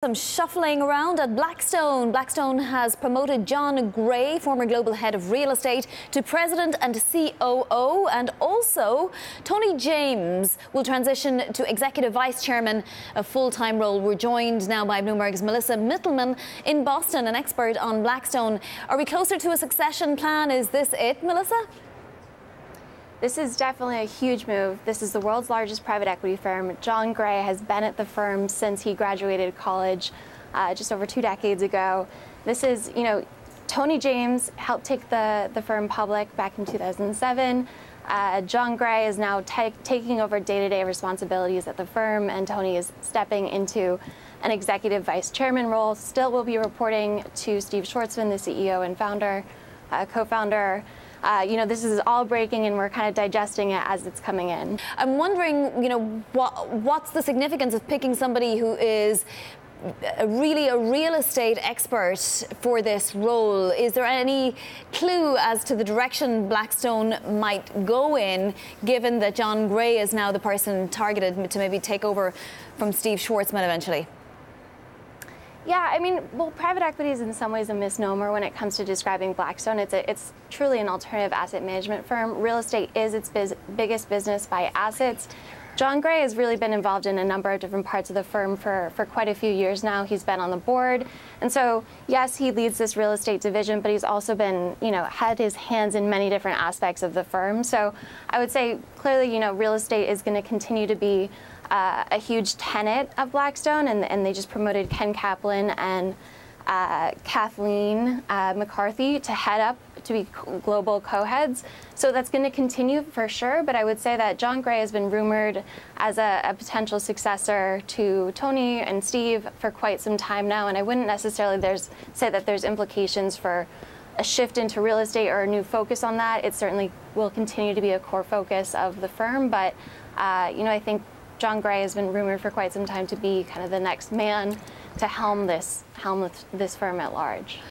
Some shuffling around at Blackstone. Blackstone has promoted Jon Gray, former global head of real estate, to president and COO, and also Tony James will transition to executive vice chairman, a full-time role. We're joined now by Bloomberg's Melissa Mittelman in Boston, an expert on Blackstone. Are we closer to a succession plan? Is this it, Melissa? This is definitely a huge move. This is the world's largest private equity firm. Jon Gray has been at the firm since he graduated college just over 2 decades ago. This is, Tony James helped take the firm public back in 2007. Jon Gray is now taking over day-to-day responsibilities at the firm, and Tony is stepping into an executive vice chairman role. Still will be reporting to Steve Schwarzman, the CEO and co-founder. This is all breaking, and we're kind of digesting it as it's coming in. I'm wondering, what's the significance of picking somebody who is really a real estate expert for this role? Is there any clue as to the direction Blackstone might go in, given that Jon Gray is now the person targeted to maybe take over from Steve Schwarzman eventually? Yeah, private equity is in some ways a misnomer when it comes to describing Blackstone. It's truly an alternative asset management firm. Real estate is its biggest business by assets. Jon Gray has really been involved in a number of different parts of the firm for quite a few years now. He's been on the board. And so, yes, he leads this real estate division, but he's also been, had his hands in many different aspects of the firm. So I would say clearly, real estate is going to continue to be a huge tenet of Blackstone, and they just promoted Ken Kaplan and Kathleen McCarthy to head up to be global co-heads. So that's going to continue for sure, but I would say that Jon Gray has been rumored as a potential successor to Tony and Steve for quite some time now, and I wouldn't necessarily say that there's implications for a shift into real estate or a new focus on that. It certainly will continue to be a core focus of the firm, but I think Jon Gray has been rumored for quite some time to be kind of the next man to helm this firm at large.